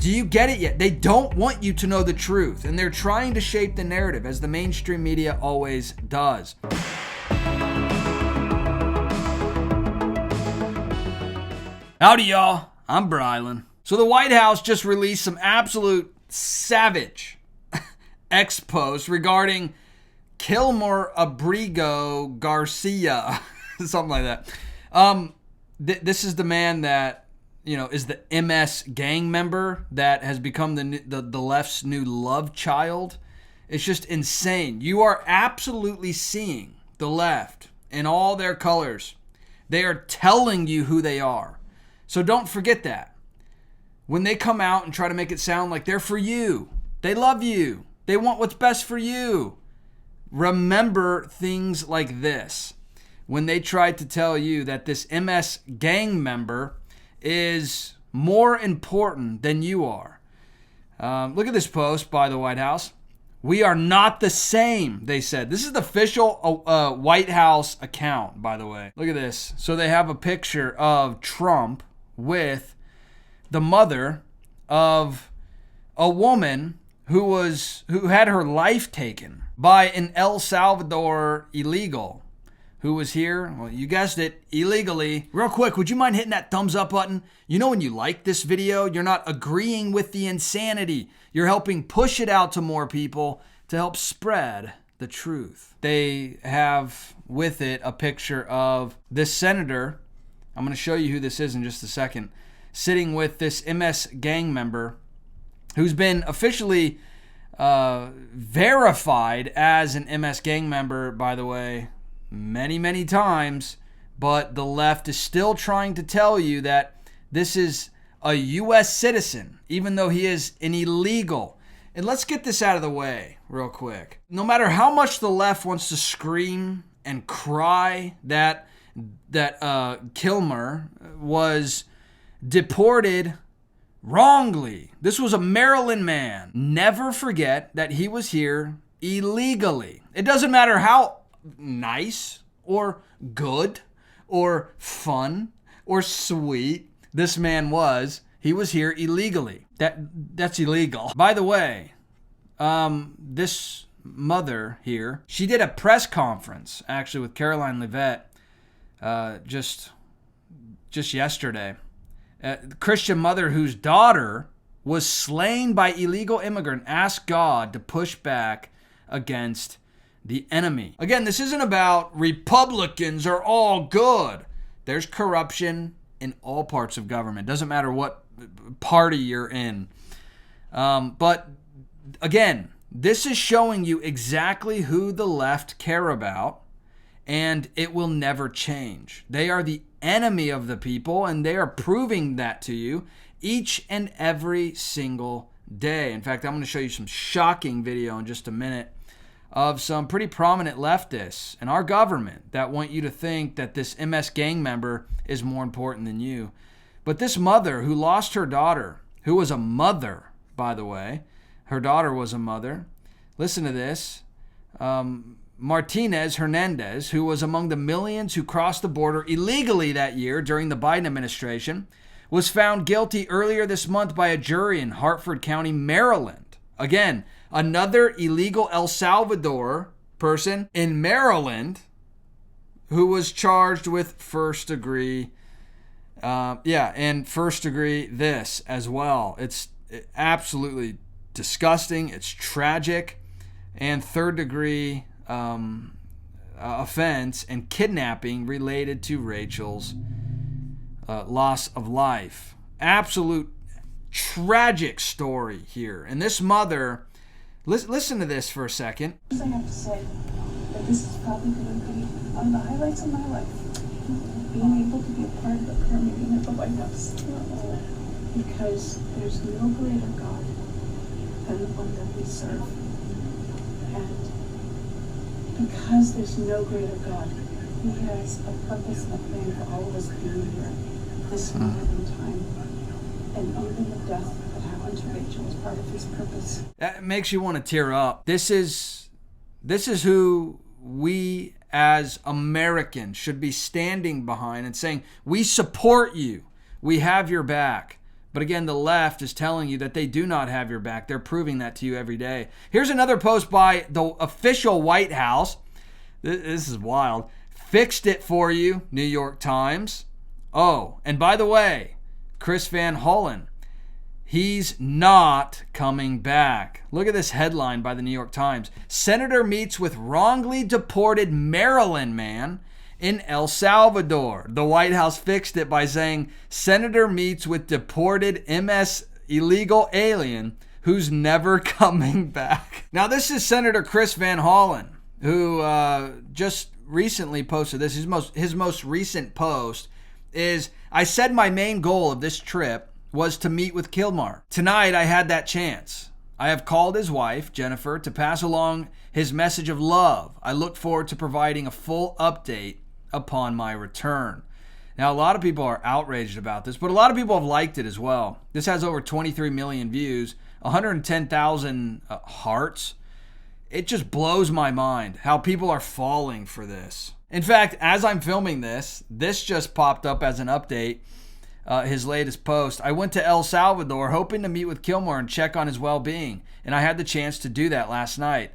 Do you get it yet? They don't want you to know the truth, and they're trying to shape the narrative, as the mainstream media always does. Howdy, y'all. I'm Brylan. So the White House just released some absolute savage ex-posts regarding Kilmer Abrigo Garcia, something like that. This is the man that, is the MS gang member that has become the left's new love child. It's just insane. You are absolutely seeing the left in all their colors. They are telling you who they are. So don't forget that. When they come out and try to make it sound like they're for you, they love you, they want what's best for you, remember things like this. When they tried to tell you that this MS gang member is more important than you are. Look at this post by the White House. We are not the same, they said. This is the official White House account, by the way. Look at this. So they have a picture of Trump with the mother of a woman who had her life taken by an El Salvador illegal who was here, well, you guessed it, illegally. Real quick, would you mind hitting that thumbs up button? You know when you like this video, you're not agreeing with the insanity. You're helping push it out to more people to help spread the truth. They have with it a picture of this senator. I'm going to show you who this is in just a second. Sitting with this MS gang member who's been officially verified as an MS gang member, by the way, many, many times, but the left is still trying to tell you that this is a U.S. citizen, even though he is an illegal. And let's get this out of the way real quick. No matter how much the left wants to scream and cry that Kilmer was deported wrongly. This was a Maryland man. Never forget that he was here illegally. It doesn't matter how nice or good or fun or sweet this man was. He was here illegally. That's illegal. By the way, this mother here, she did a press conference actually with Caroline Leavitt just yesterday. Christian mother whose daughter was slain by illegal immigrant asked God to push back against the enemy. Again, this isn't about Republicans are all good. There's corruption in all parts of government. Doesn't matter what party you're in. But again, this is showing you exactly who the left care about, and it will never change. They are the enemy of the people, and they are proving that to you each and every single day. In fact, I'm going to show you some shocking video in just a minute of some pretty prominent leftists in our government that want you to think that this MS gang member is more important than you. But this mother who lost her daughter, who was a mother, by the way, her daughter was a mother. Listen to this. Martinez Hernandez, who was among the millions who crossed the border illegally that year during the Biden administration, was found guilty earlier this month by a jury in Hartford County, Maryland. Again, another illegal El Salvador person in Maryland who was charged with first degree, and first degree this as well. It's absolutely disgusting. It's tragic. And third degree offense and kidnapping related to Rachel's loss of life. Absolute tragic story here. And this mother, listen to this for a second. I have to say that this is probably going to be one of the highlights of my life. Being able to be a part of the prayer meeting at the White House. Because there's no greater God than the one that we serve. And because there's no greater God, He has a purpose and a plan for all of us being here this moment in time. And even the death that happened to Rachel was part of His purpose. That makes you want to tear up. This is who we as Americans should be standing behind and saying, we support you. We have your back. But again, the left is telling you that they do not have your back. They're proving that to you every day. Here's another post by the official White House. This is wild. Fixed it for you, New York Times. Oh, and by the way, Chris Van Hollen, he's not coming back. Look at this headline by the New York Times. Senator meets with wrongly deported Maryland man in El Salvador. The White House fixed it by saying Senator meets with deported MS illegal alien who's never coming back. Now, this is Senator Chris Van Hollen, who just recently posted this. His most recent post is, I said my main goal of this trip was to meet with Kilmer. Tonight, I had that chance. I have called his wife, Jennifer, to pass along his message of love. I look forward to providing a full update upon my return. Now, a lot of people are outraged about this, but a lot of people have liked it as well. This has over 23 million views, 110,000 hearts. It just blows my mind how people are falling for this. In fact, as I'm filming this just popped up as an update, his latest post. I went to El Salvador hoping to meet with Kilmer and check on his well-being, and I had the chance to do that last night.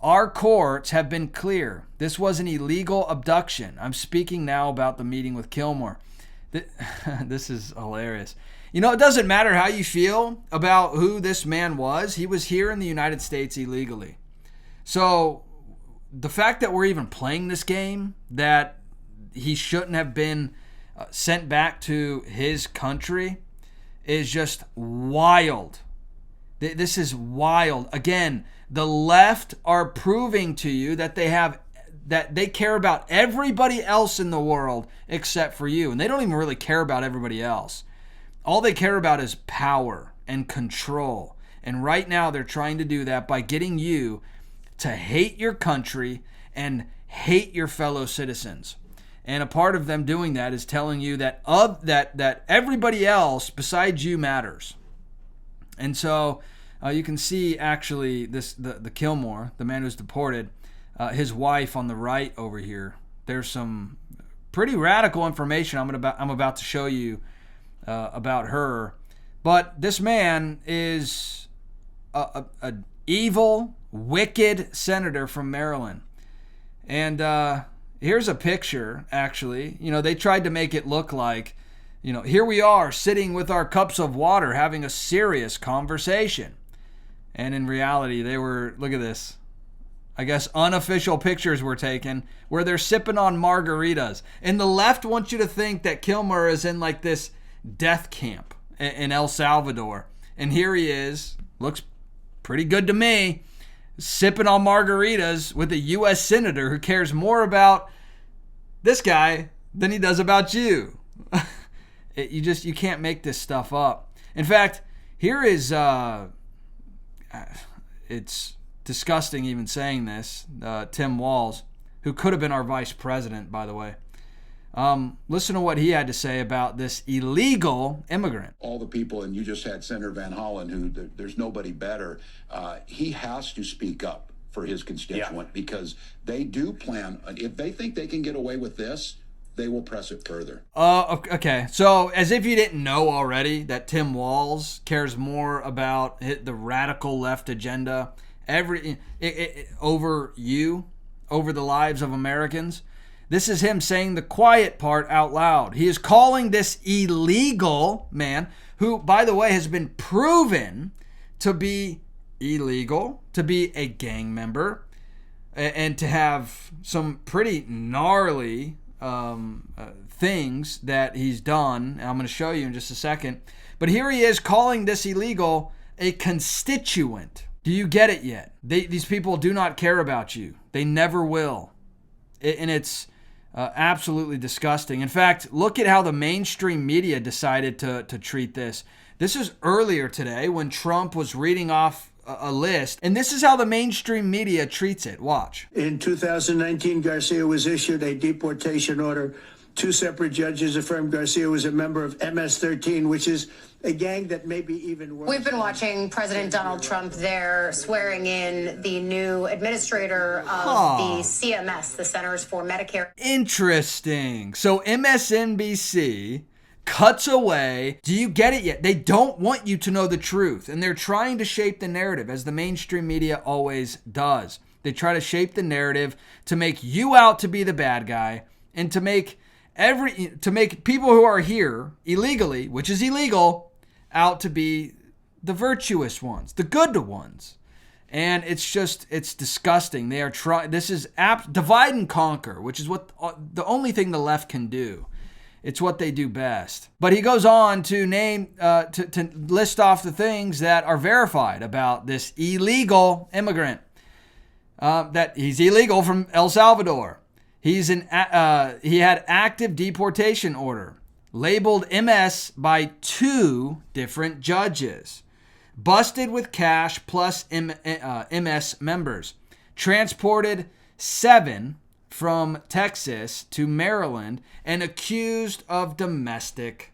Our courts have been clear. This was an illegal abduction. I'm speaking now about the meeting with Kilmer. This is hilarious. You know, it doesn't matter how you feel about who this man was. He was here in the United States illegally. So the fact that we're even playing this game, that he shouldn't have been sent back to his country, is just wild. This is wild. Again, the left are proving to you that they care about everybody else in the world except for you. And they don't even really care about everybody else. All they care about is power and control. And right now they're trying to do that by getting you to hate your country and hate your fellow citizens. And a part of them doing that is telling you that that everybody else besides you matters. And so you can see actually the Kilmer, the man who's deported, his wife on the right over here. There's some pretty radical information I'm about to show you about her. But this man is a evil, wicked senator from Maryland. And here's a picture, actually. You know, they tried to make it look like, you know, here we are sitting with our cups of water having a serious conversation. And in reality, they were, look at this, I guess unofficial pictures were taken where they're sipping on margaritas. And the left wants you to think that Kilmer is in like this death camp in El Salvador. And here he is, looks pretty good to me, sipping on margaritas with a U.S. senator who cares more about this guy than he does about you. You can't make this stuff up. In fact, here is, it's disgusting even saying this, Tim Walz, who could have been our vice president, by the way. Listen to what he had to say about this illegal immigrant. All the people, and you just had Senator Van Hollen, who there's nobody better. He has to speak up for his constituent because they do plan. If they think they can get away with this, they will press it further. Okay. So as if you didn't know already that Tim Walz cares more about the radical left agenda over the lives of Americans. This is him saying the quiet part out loud. He is calling this illegal man, who, by the way, has been proven to be illegal, to be a gang member, and to have some pretty gnarly things that he's done. And I'm going to show you in just a second. But here he is calling this illegal a constituent. Do you get it yet? These people do not care about you. They never will. And it's absolutely disgusting. In fact, look at how the mainstream media decided to treat this. This is earlier today when Trump was reading off a list, and this is how the mainstream media treats it. Watch. In 2019, Garcia was issued a deportation order. Two separate judges affirmed Garcia was a member of MS-13, which is a gang that may be even worse. We've been watching President Donald Trump there swearing in the new administrator of the CMS, the Centers for Medicare. Interesting. So MSNBC cuts away. Do you get it yet? They don't want you to know the truth, and they're trying to shape the narrative, as the mainstream media always does. They try to shape the narrative to make you out to be the bad guy, and to make people who are here illegally, which is illegal, out to be the virtuous ones, the good ones. And it's disgusting. They are trying. This is divide and conquer, which is what the only thing the left can do. It's what they do best. But he goes on to name, to list off the things that are verified about this illegal immigrant. That he's illegal from El Salvador. He had active deportation order, labeled MS by 2 different judges. Busted with cash plus MS members. Transported 7 from Texas to Maryland and accused of domestic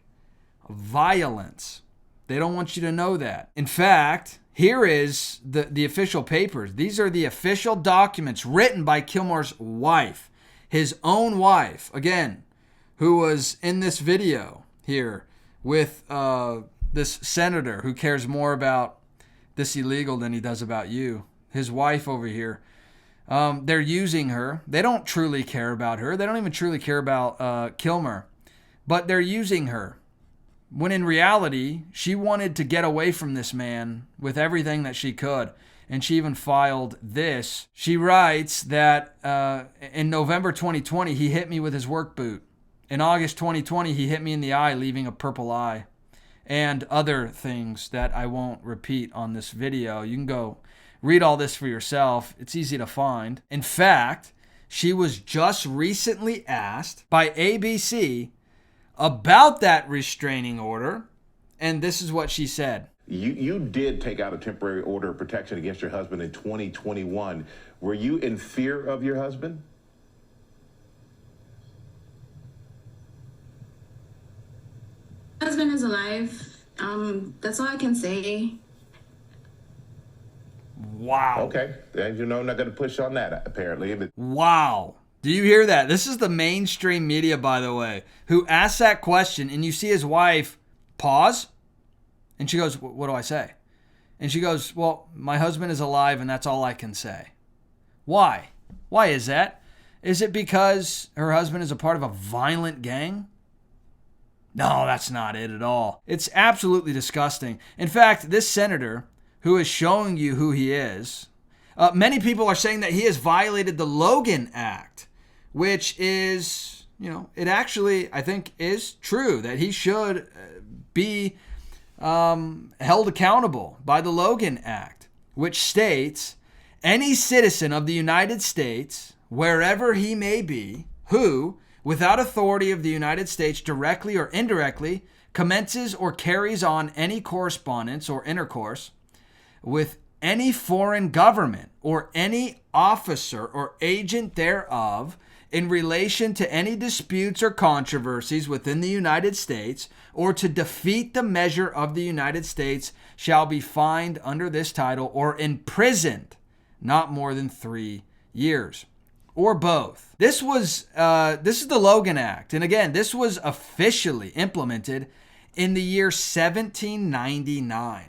violence. They don't want you to know that. In fact, here is the official papers. These are the official documents written by Kilmore's wife, his own wife, again, who was in this video here with this senator who cares more about this illegal than he does about you. His wife over here. They're using her. They don't truly care about her. They don't even truly care about Kilmer. But they're using her. When in reality, she wanted to get away from this man with everything that she could. And she even filed this. She writes that in November 2020, he hit me with his work boot. In August 2020, he hit me in the eye, leaving a purple eye. And other things that I won't repeat on this video. You can go read all this for yourself. It's easy to find. In fact, she was just recently asked by ABC about that restraining order, and this is what she said. You did take out a temporary order of protection against your husband in 2021. Were you in fear of your husband? My husband is alive. That's all I can say. Wow. Okay. And you know, I'm not going to push on that, apparently. Wow. Do you hear that? This is the mainstream media, by the way, who asked that question, and you see his wife pause, and she goes, what do I say? And she goes, well, my husband is alive, and that's all I can say. Why? Why is that? Is it because her husband is a part of a violent gang? No, that's not it at all. It's absolutely disgusting. In fact, this senator who is showing you who he is, many people are saying that he has violated the Logan Act, which is, it actually, I think, is true, that he should be held accountable by the Logan Act, which states any citizen of the United States, wherever he may be, who, without authority of the United States, directly or indirectly, commences or carries on any correspondence or intercourse with any foreign government or any officer or agent thereof in relation to any disputes or controversies within the United States, or to defeat the measure of the United States, shall be fined under this title or imprisoned not more than 3 years. Or both. This is the Logan Act. And again, this was officially implemented in the year 1799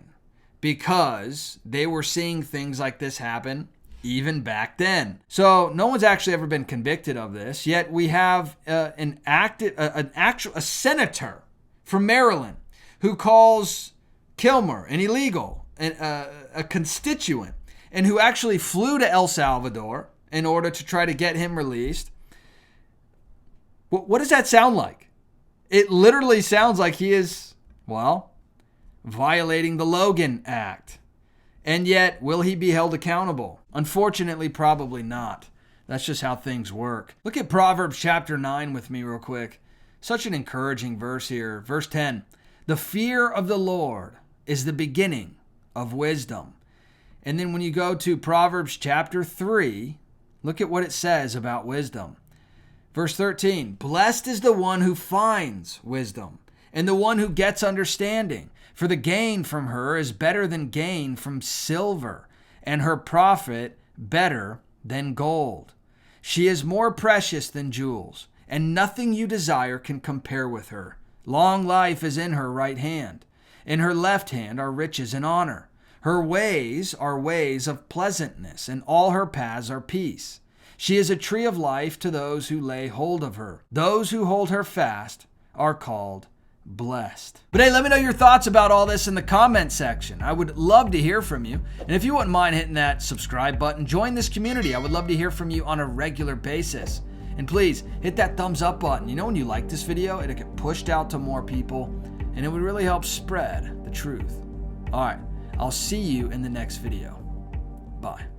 because they were seeing things like this happen even back then. So no one's actually ever been convicted of this, yet we have a senator from Maryland who calls Kilmer an illegal, a constituent, and who actually flew to El Salvador in order to try to get him released. What does that sound like? It literally sounds like he is, violating the Logan Act. And yet, will he be held accountable? Unfortunately, probably not. That's just how things work. Look at Proverbs chapter 9 with me real quick. Such an encouraging verse here. Verse 10. The fear of the Lord is the beginning of wisdom. And then when you go to Proverbs chapter 3, look at what it says about wisdom. Verse 13, blessed is the one who finds wisdom, and the one who gets understanding. For the gain from her is better than gain from silver, and her profit better than gold. She is more precious than jewels, and nothing you desire can compare with her. Long life is in her right hand. In her left hand are riches and honor. Her ways are ways of pleasantness, and all her paths are peace. She is a tree of life to those who lay hold of her. Those who hold her fast are called blessed. But hey, let me know your thoughts about all this in the comment section. I would love to hear from you. And if you wouldn't mind hitting that subscribe button, join this community. I would love to hear from you on a regular basis. And please hit that thumbs up button. You know, when you like this video, it'll get pushed out to more people, and it would really help spread the truth. All right, I'll see you in the next video. Bye.